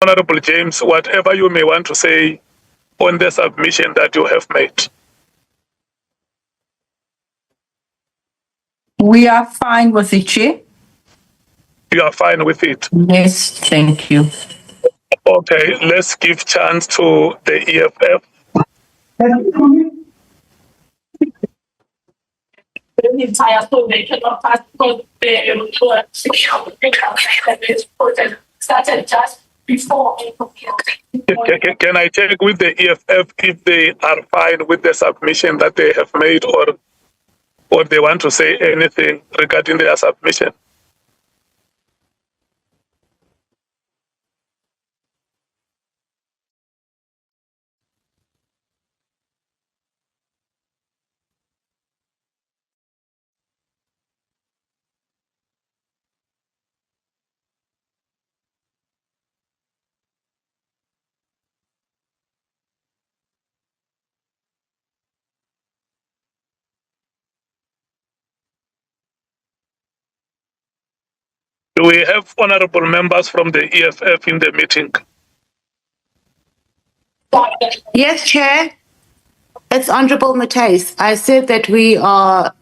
Honorable James, whatever you may want to say on the submission that you have made. We are fine with it, Chair. You are fine with it? Yes, thank you. Okay, let's give chance to the EFF. The entire survey cannot pass because the project started just before April. Can I check with the EFF if they are fine with the submission that they have made, or they want to say anything regarding their submission? Do we have honorable members from the EFF in the meeting? Yes, Chair. It's Honorable Matthys. I said that we are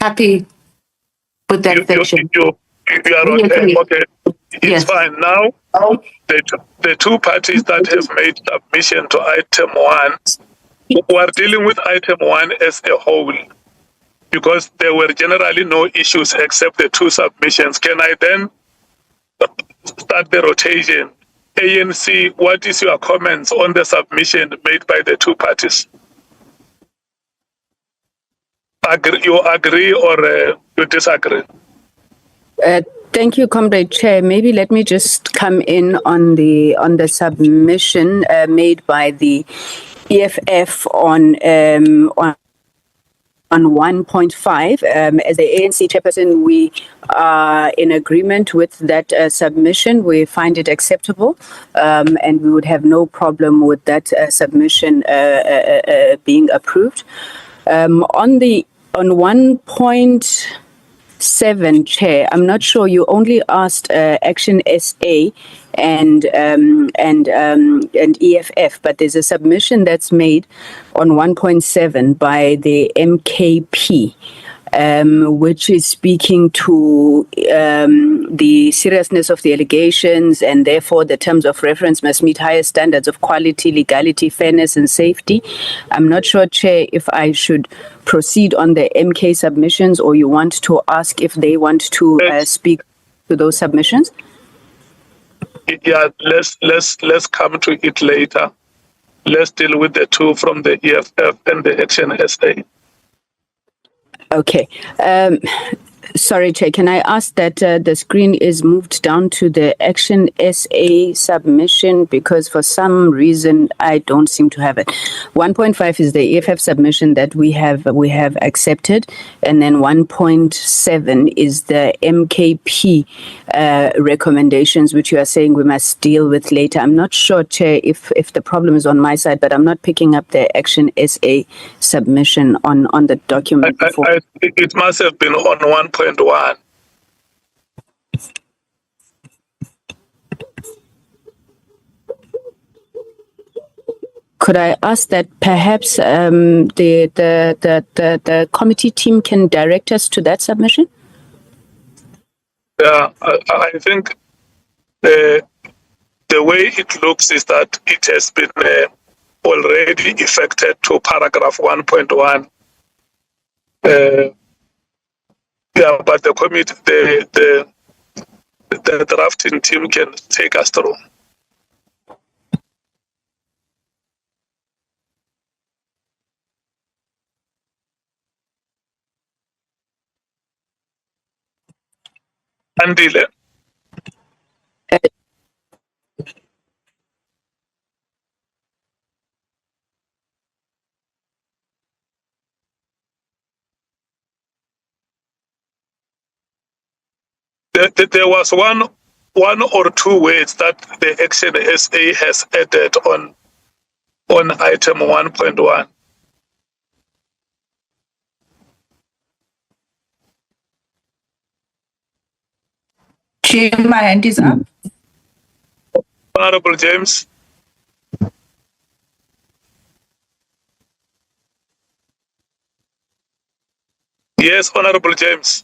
happy with that section. You are okay. Okay, it's Yes. fine. Now, the two parties that have made submission to item 1, we are dealing with item 1 as a whole, because there were generally no issues except the two submissions. Can I then start the rotation? ANC, what is your comments on the submission made by the two parties? You agree or you disagree? Thank you, Comrade Chair. Maybe let me just come in on the submission made by the EFF on 1.5. As the ANC chairperson, we are in agreement with that submission. We find it acceptable, and we would have no problem with that submission being approved. On 1.7, Chair, I'm not sure. You only asked Action SA and EFF, but there's a submission that's made on 1.7 by the MKP, which is speaking to the seriousness of the allegations, and therefore the terms of reference must meet higher standards of quality, legality, fairness, and safety. I'm not sure, Chair, if I should proceed on the MK submissions, or you want to ask if they want to speak to those submissions. Yeah, let's come to it later. Let's deal with the two from the EFF and the Action SA. Okay. Sorry, Chair, can I ask that the screen is moved down to the Action SA submission, because for some reason I don't seem to have it. 1.5 is the EFF submission that we have accepted, and then 1.7 is the MKP recommendations, which you are saying we must deal with later. I'm not sure, Chair, if the problem is on my side, but I'm not picking up the Action SA submission on the document before. It must have been on 1.1. Could I ask that perhaps the committee team can direct us to that submission? Yeah, I think the way it looks is that it has been already effected to paragraph 1.1. Yeah, but the committee, the drafting team can take us through. Andile. There was one or two words that the Action SA has added on item 1.1. Chair, my hand is up. Honorable James. Yes, Honorable James.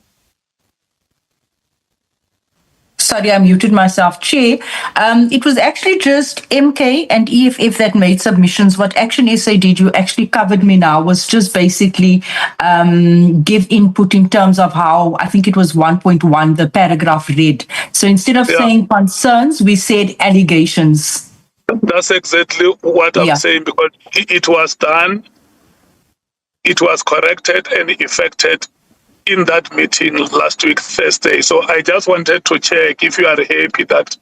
Sorry, I muted myself. Chair, it was actually just MK and EFF that made submissions. What Action SA did, you actually covered me now, was just basically give input in terms of how, I think it was 1.1, the paragraph read. So instead of saying concerns, we said allegations. That's exactly what I'm saying, because it was done, it was corrected and effected in that meeting last week, Thursday. So I just wanted to check if you are happy that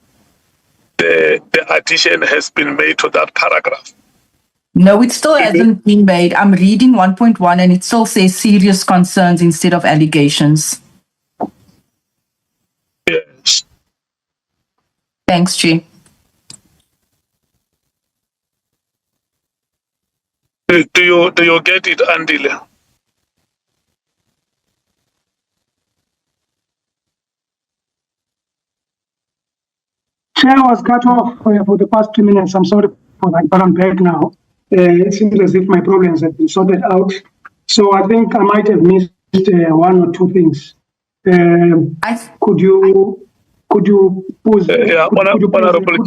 the addition has been made to that paragraph. No, it still hasn't been made. I'm reading 1.1 and it still says serious concerns instead of allegations. Yes. Thanks, Chair. Do you get it, Andile? Chair was cut off for the past 2 minutes. I'm sorry for that, but I'm back now. It seems as if my problems have been sorted out. So I think I might have missed one or two things. Could you pause? Honorable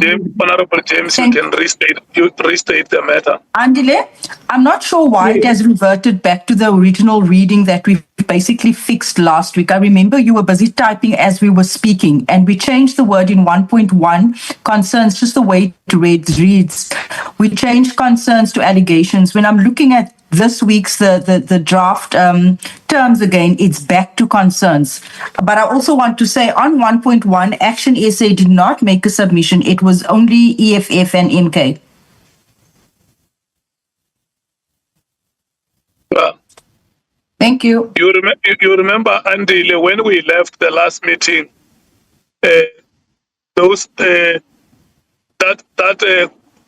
James, you can restate the matter. Andile, I'm not sure why it has reverted back to the original reading that we basically fixed last week. I remember you were busy typing as we were speaking, and we changed the word in 1.1, concerns, just the way it reads. We changed concerns to allegations. When I'm looking at this week's the draft terms again, it's back to concerns. But I also want to say on 1.1, Action SA did not make a submission. It was only EFF and MK. Thank you. You remember, Andile, when we left the last meeting, that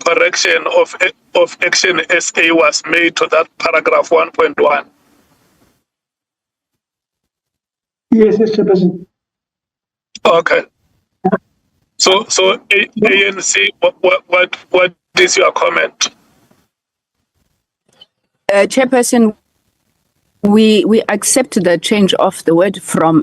correction of Action SA was made to that paragraph 1.1. Yes, Chairperson. Okay. So ANC, what is your comment? Chairperson, we accept the change of the word from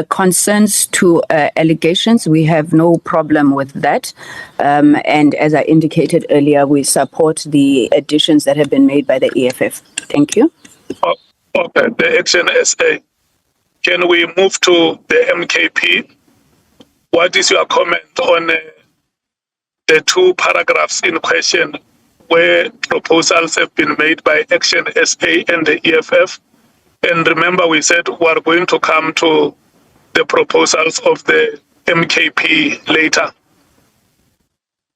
concerns to allegations. We have no problem with that. And as I indicated earlier, we support the additions that have been made by the EFF. Thank you. Okay, the Action SA. Can we move to the MKP? What is your comment on the two paragraphs in question where proposals have been made by Action SA and the EFF? And remember, we said we're going to come to the proposals of the MKP later.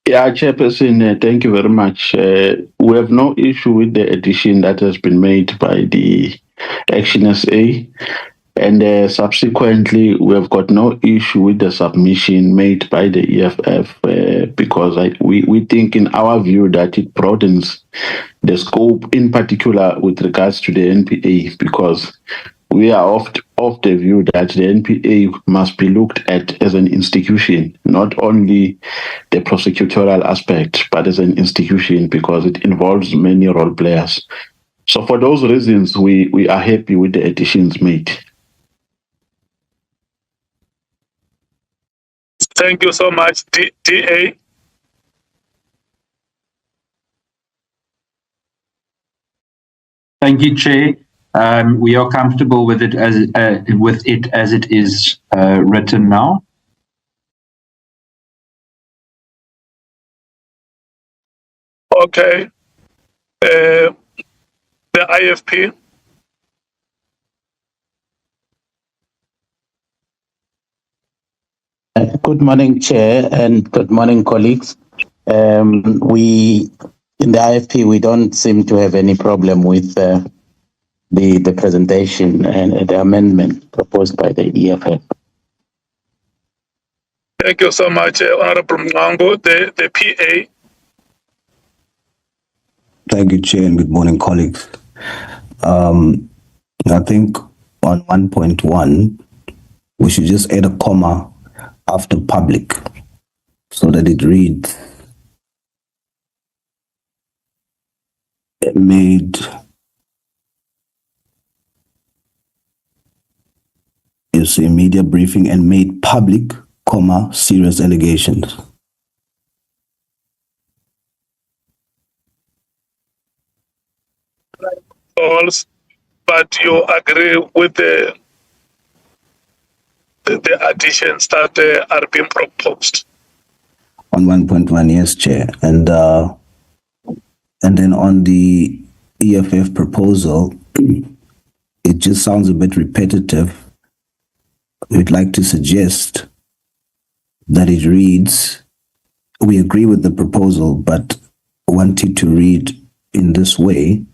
Yeah, Chairperson, thank you very much. We have no issue with the addition that has been made by the Action SA. And subsequently, we have got no issue with the submission made by the EFF because we think, in our view, that it broadens the scope, in particular with regards to the NPA, because we are of the view that the NPA must be looked at as an institution, not only the prosecutorial aspect, but as an institution, because it involves many role players. So for those reasons, we are happy with the additions made. Thank you so much, DA. Thank you, Chair. We are comfortable with it as it is written now. Okay. The IFP. Good morning, Chair, and good morning, colleagues. We, in the IFP, we don't seem to have any problem with the presentation and the amendment proposed by the EFF. Thank you so much, Honorable Mwango. The PA. Thank you, Chair, and good morning, colleagues. I think on 1.1, we should just add a comma after public, so that it reads made, you see, media briefing and made public, comma, serious allegations. Also, but you agree with the additions that are being proposed? On 1.1, yes, Chair. And then on the EFF proposal, it just sounds a bit repetitive. We'd like to suggest that it reads, we agree with the proposal, but want it to read in this way,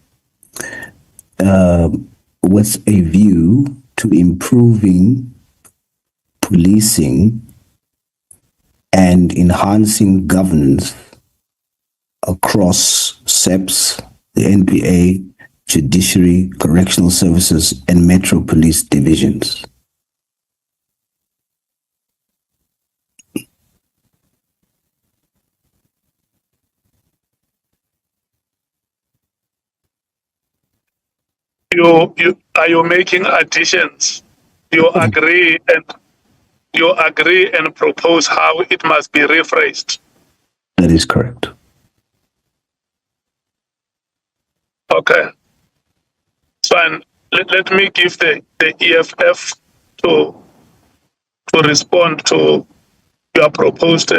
with a view to improving policing and enhancing governance across SEPs, the NPA, Judiciary, Correctional Services, and Metro Police divisions. Are you making additions? You agree and propose how it must be rephrased? That is correct. Okay. Fine. Let me give the EFF to respond to your proposed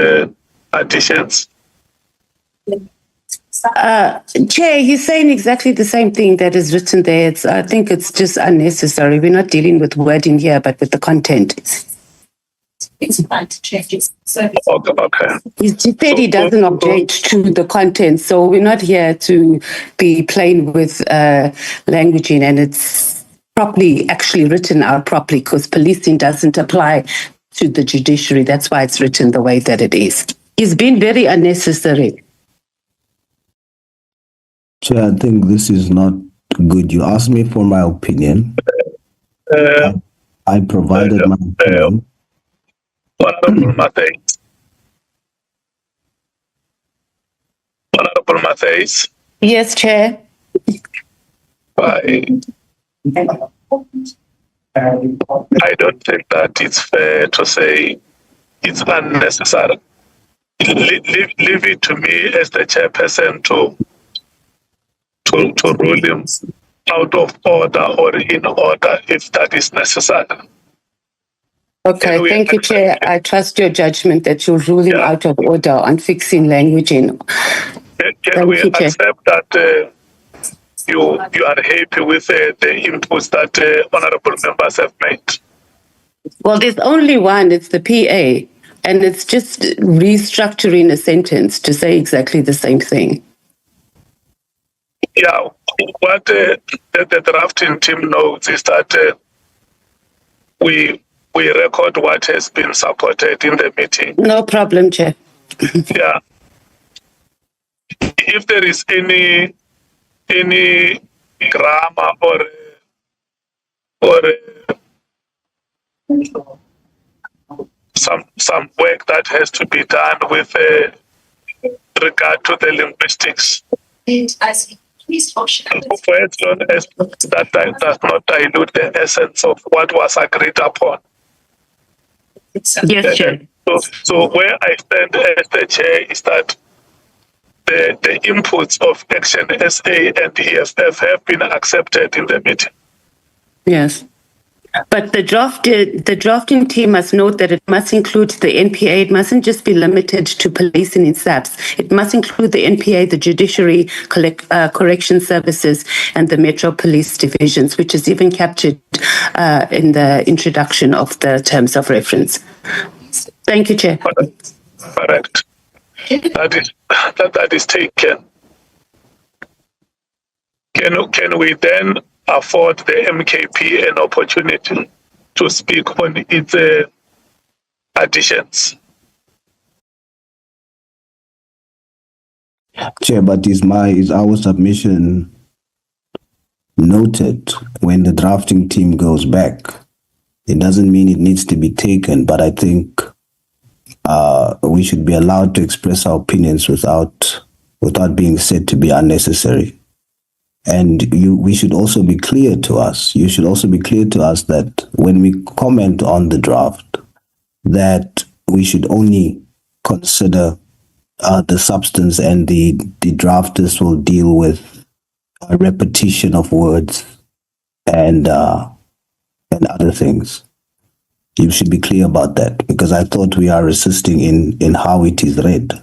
additions. Chair, he's saying exactly the same thing that is written there. I think it's just unnecessary. We're not dealing with wording here, but with the content. It's fine to change it. So Okay. He said he doesn't object to the content, so we're not here to be playing with languaging, and it's properly actually written out properly, because policing doesn't apply to the judiciary. That's why it's written the way that it is. It's been very unnecessary. Chair, I think this is not good. You asked me for my opinion. I provided my opinion. Honorable Matthijs. Yes, Chair. I don't think that it's fair to say it's unnecessary. Leave it to me as the chairperson to rule him out of order or in order if that is necessary. Okay, thank you, Chair. I trust your judgment that you'll rule him out of order on fixing languaging. Can we accept that you are happy with the inputs that honorable members have made? Well, there's only one, it's the PA, and it's just restructuring a sentence to say exactly the same thing. Yeah, what the drafting team knows is that we record what has been supported in the meeting. No problem, Chair. Yeah. If there is any grammar or some work that has to be done with regard to the linguistics, for as long as that does not dilute the essence of what was agreed upon. Yes, Chair. So where I stand as the chair is that the inputs of Action SA and EFF have been accepted in the meeting. Yes. But the drafting team must note that it must include the NPA. It mustn't just be limited to policing in SAPS. It must include the NPA, the Judiciary, Correction Services, and the Metro Police divisions, which is even captured in the introduction of the terms of reference. Thank you, Chair. Correct. That is taken. Can we then afford the MKP an opportunity to speak on its additions? Chair, but is our submission noted when the drafting team goes back? It doesn't mean it needs to be taken, but I think we should be allowed to express our opinions without being said to be unnecessary. And we should also be clear to us. You should also be clear to us that when we comment on the draft, that we should only consider the substance, and the drafters will deal with a repetition of words and other things. You should be clear about that, because I thought we are assisting in how it is read.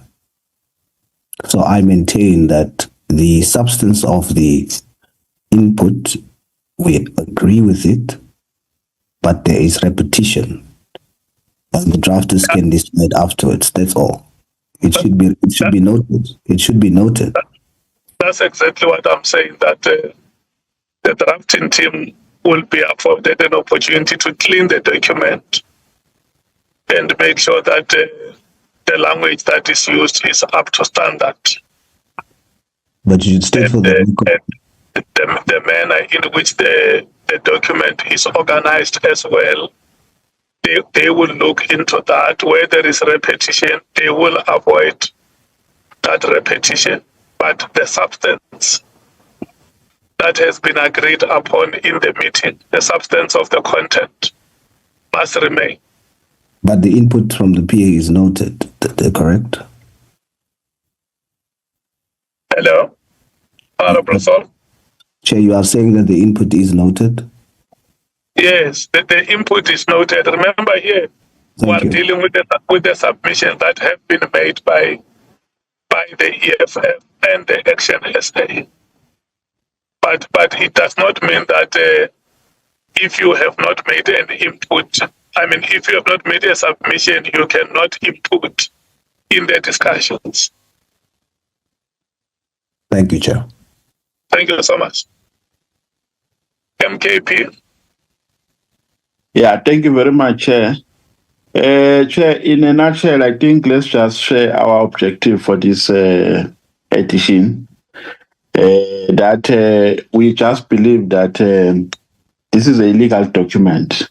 So I maintain that the substance of the input, we agree with it, but there is repetition, and the drafters can decide afterwards. That's all. It should be noted. It should be noted. That's exactly what I'm saying, that the drafting team will be afforded an opportunity to clean the document and make sure that the language that is used is up to standard. But you should state for the manner in which the document is organized as well. They will look into that. Where there is repetition, they will avoid that repetition. But the substance that has been agreed upon in the meeting, the substance of the content, must remain. But the input from the PA is noted, correct? Hello? Honorable Sol? Chair, you are saying that the input is noted? Yes, the input is noted. Remember here, we are dealing with the submission that have been made by the EFF and the Action SA. But it does not mean that if you have not made an input, if you have not made a submission, you cannot input in the discussions. Thank you, Chair. Thank you so much. MKP. Yeah, thank you very much, Chair. Chair, in a nutshell, I think let's just share our objective for this edition. That we just believe that this is a legal document.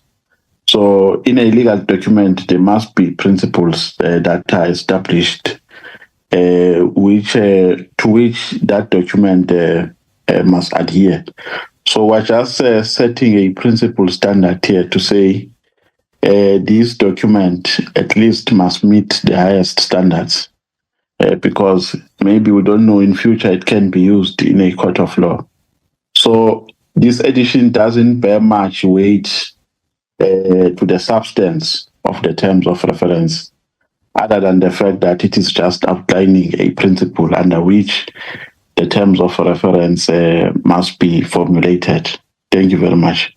So in a legal document, there must be principles that are established, to which that document must adhere. So we're just setting a principle standard here to say this document at least must meet the highest standards, because maybe we don't know in future it can be used in a court of law. So this edition doesn't bear much weight to the substance of the terms of reference, other than the fact that it is just outlining a principle under which the terms of reference must be formulated. Thank you very much.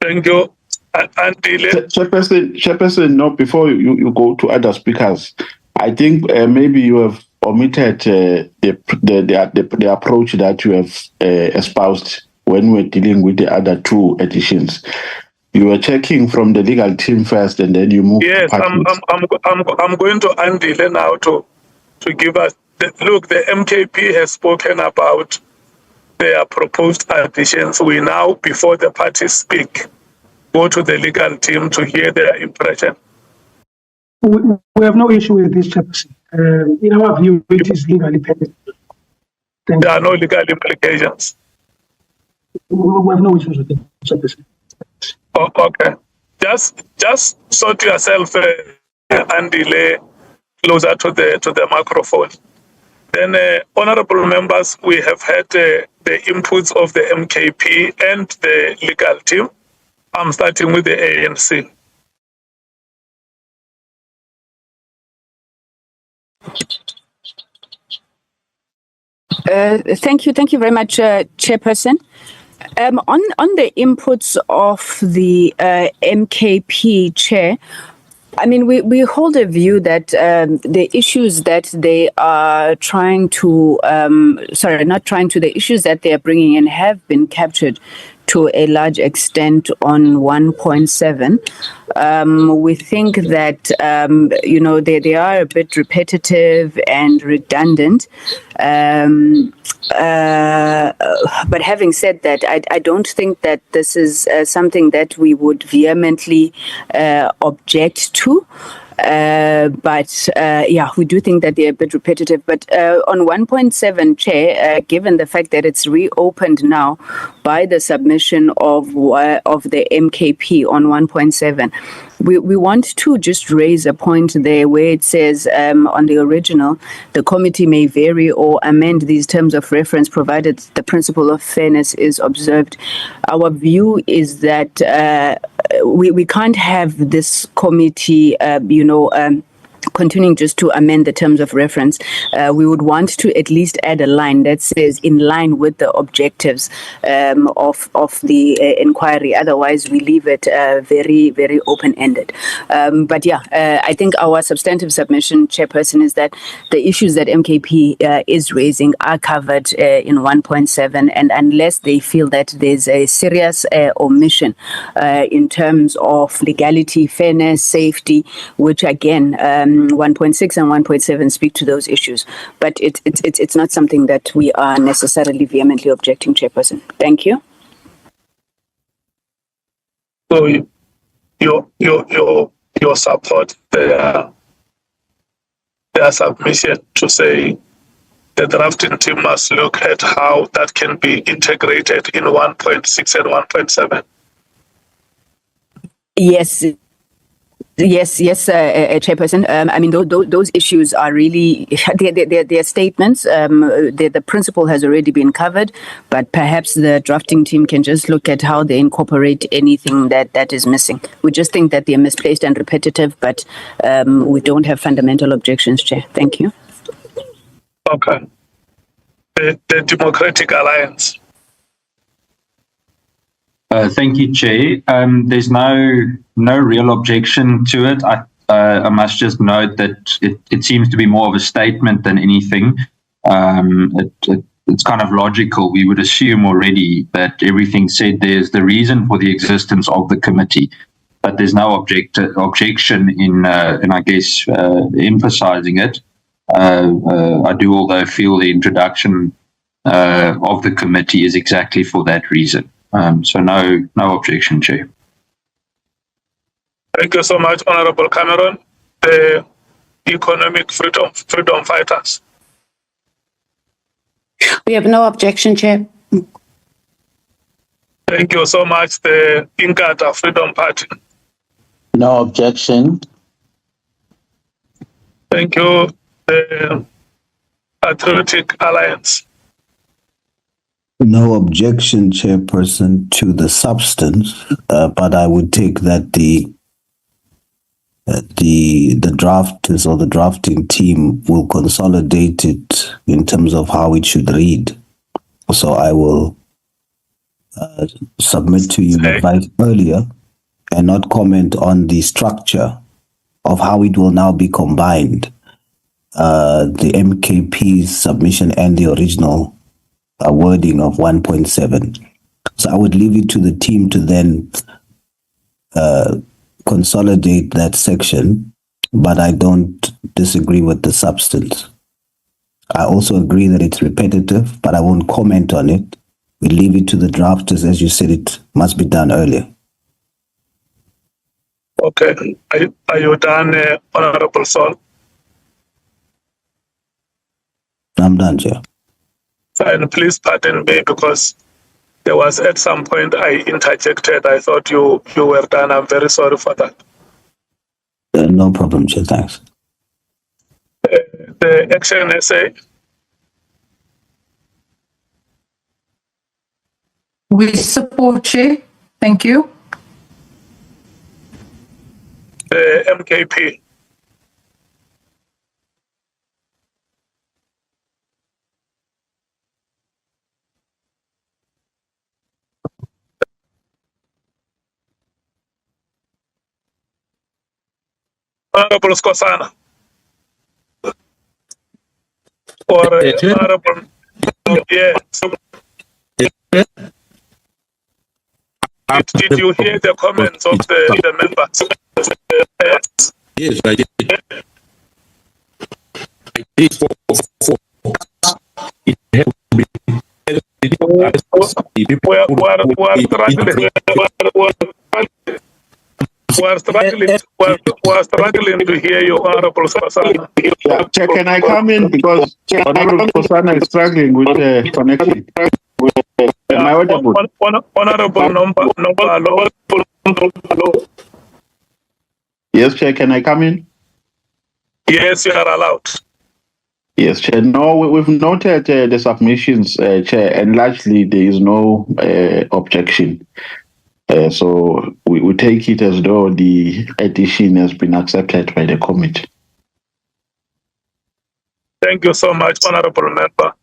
Thank you. Chairperson, no, before you go to other speakers, I think maybe you have omitted the approach that you have espoused when we're dealing with the other two editions. You were checking from the legal team first, and then you move. Yes, I'm going to Andile now to give us look. The MKP has spoken about their proposed additions. We now, before the parties speak, go to the legal team to hear their impression. We have no issue with this, Chairperson. In our view, it is legally pending. There are no legal implications. We have no issues with it, Chairperson. Oh, okay. Just sort yourself and delay closer to the microphone. Then, honorable members, we have had the inputs of the MKP and the legal team. I'm starting with the ANC. Thank you very much, Chairperson. On the inputs of the MKP chair, I mean, we hold a view that the issues that they are the issues that they are bringing in have been captured to a large extent on 1.7. We think that, they are a bit repetitive and redundant. But having said that, I don't think that this is something that we would vehemently object to. We do think that they're a bit repetitive. But on 1.7, Chair, given the fact that it's reopened now by the submission of the MKP on 1.7, we want to just raise a point there where it says on the original, the committee may vary or amend these terms of reference provided the principle of fairness is observed. Our view is that we can't have this committee, continuing just to amend the terms of reference. We would want to at least add a line that says in line with the objectives of the inquiry. Otherwise, we leave it very, very open-ended. I think our substantive submission, Chairperson, is that the issues that MKP is raising are covered in 1.7, and unless they feel that there's a serious omission in terms of legality, fairness, safety, which again, 1.6 and 1.7 speak to those issues, but it's not something that we are necessarily vehemently objecting, Chairperson. Thank you. So your support their submission to say the drafting team must look at how that can be integrated in 1.6 and 1.7. Yes, Chairperson. Those issues are really they're statements. The principle has already been covered, but perhaps the drafting team can just look at how they incorporate anything that is missing. We just think that they're misplaced and repetitive, but we don't have fundamental objections, Chair. Thank you. Okay. The Democratic Alliance. Thank you, Chair. There's no real objection to it. I must just note that it seems to be more of a statement than anything. It's kind of logical. We would assume already that everything said there's the reason for the existence of the committee, but there's no objection in I guess emphasizing it. I do, although, feel the introduction of the committee is exactly for that reason. So no objection, Chair. Thank you so much, Honorable Cameron. The Economic Freedom Fighters. We have no objection, Chair. Thank you so much, the Inkatha Freedom Party. No objection. Thank you, the Patriotic Alliance. No objection, Chairperson, to the substance, but I would take that the drafters or the drafting team will consolidate it in terms of how it should read. So I will submit to you advice earlier and not comment on the structure of how it will now be combined, the MKP's submission and the original wording of 1.7. So I would leave it to the team to then consolidate that section, but I don't disagree with the substance. I also agree that it's repetitive, but I won't comment on it. We leave it to the drafters, as you said, it must be done earlier. Okay. Are you done, Honorable Sol? I'm done, Chair. And please pardon me because there was at some point I interjected. I thought you were done. I'm very sorry for that. No problem, Chair. Thanks. The Action SA. We support, Chair. Thank you. The MKP. Honorable Skosana. Or Honorable, yeah. Did you hear the comments of the members? Yes, I did. I did for it helped me. We're struggling to hear you, Honorable Sasana. Chair, can I come in because Honorable Sasana is struggling with the connection? Am I audible? Honorable number. Yes, Chair, can I come in? Yes, you are allowed. Yes, Chair. No, we've noted the submissions, Chair, and largely there is no objection. So we take it as though the addition has been accepted by the committee. Thank you so much, Honorable Member.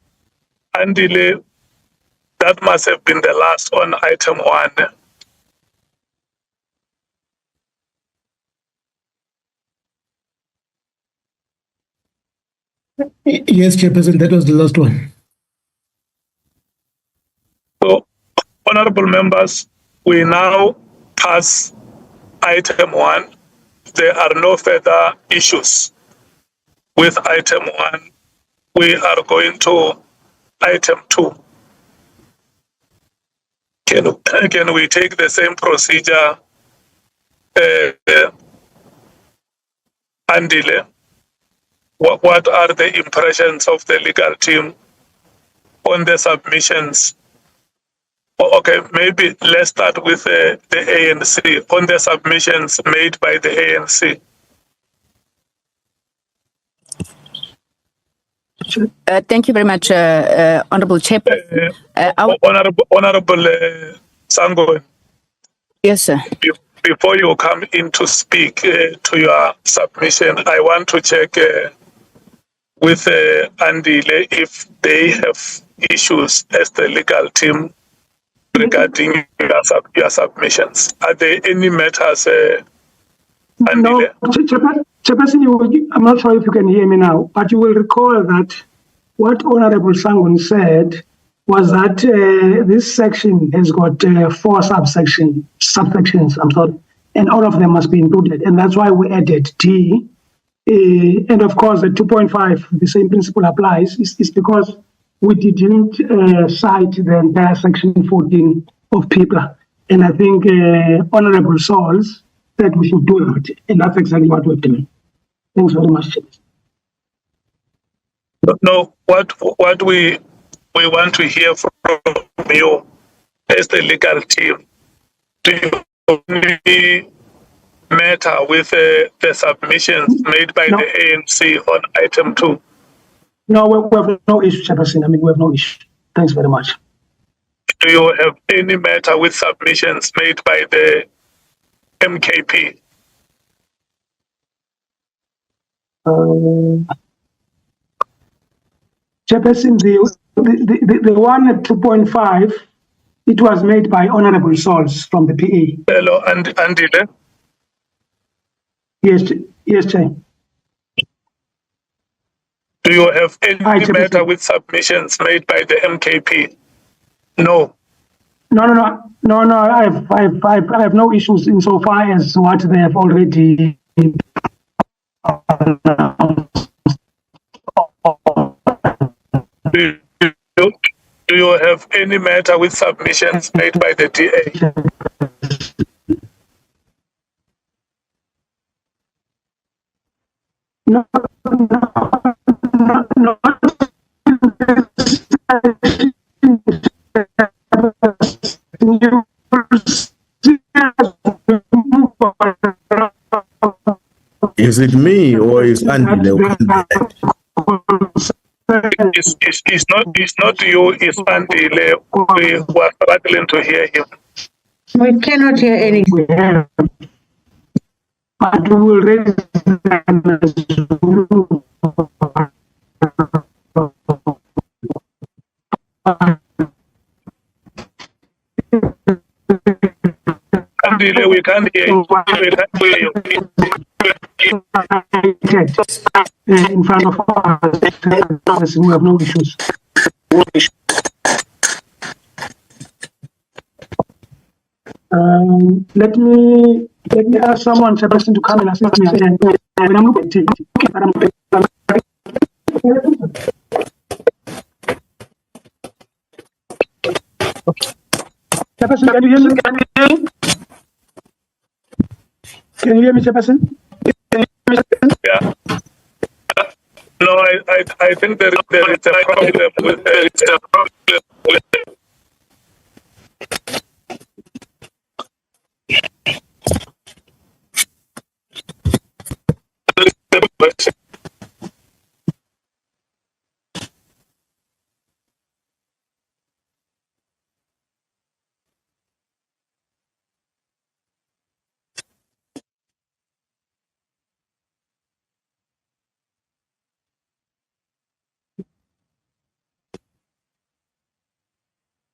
Andile, that must have been the last on item 1. Yes, Chairperson, that was the last one. So, Honorable Members, we now pass item 1. There are no further issues with item 1. We are going to item 2. Can we take the same procedure, Andile? What are the impressions of the legal team on the submissions? Okay, maybe let's start with the ANC on the submissions made by the ANC. Thank you very much, Honorable Chairperson. Honorable Sango. Yes, sir. Before you come in to speak to your submission, I want to check with Andile if they have issues as the legal team regarding your submissions. Are there any matters, Andile? No, Chairperson, I'm not sure if you can hear me now, but you will recall that what Honorable Sangon said was that this section has got 4 subsections, and all of them must be included. And that's why we added D. And of course, the 2.5, the same principle applies, is because we didn't cite the entire section 14 of PIPLA. And I think Honorable Sauls said we should do that. And that's exactly what we're doing. Thanks very much. No, what we want to hear from you as the legal team. Do you only matter with the submissions made by the ANC on item 2? No, we have no issue, Chairperson. I mean, we have no issue. Thanks very much. Do you have any matter with submissions made by the MKP? Chairperson, the one at 2.5, it was made by Honorable Sauls from the PA. Hello, Andile? Yes, Chair. Do you have any matter with submissions made by the MKP? No. No. I have no issues insofar as what they have already. Do you have any matter with submissions made by the DA? No. Is it me or is Andy? It's not you, it's Andy. We were struggling to hear him. We cannot hear anything. But we will raise Andy, we can't hear you. In front of us, we have no issues. Let me ask someone, Chairperson, to come and assist me again. When I'm looking at it, okay, but Chairperson, can you hear me? Can you hear me, Chairperson? Yeah. No, I think there is a problem with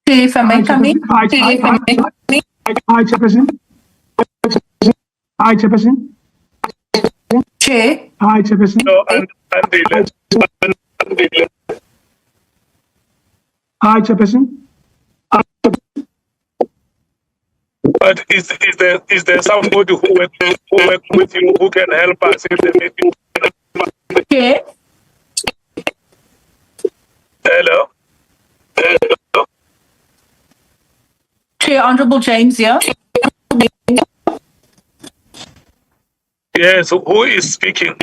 If I may come in. Hi, Chairperson. Hi, Chairperson. Chair. Hi, Chairperson. no, and Hi, Chairperson. but is there somebody who work with you who can help us in the meeting? Chair. Hello. Chair, Honorable James here. Yes, who is speaking?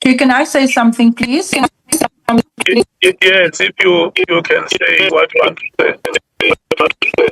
Chair, can I say something, please? Yes, if you can say what you want to say.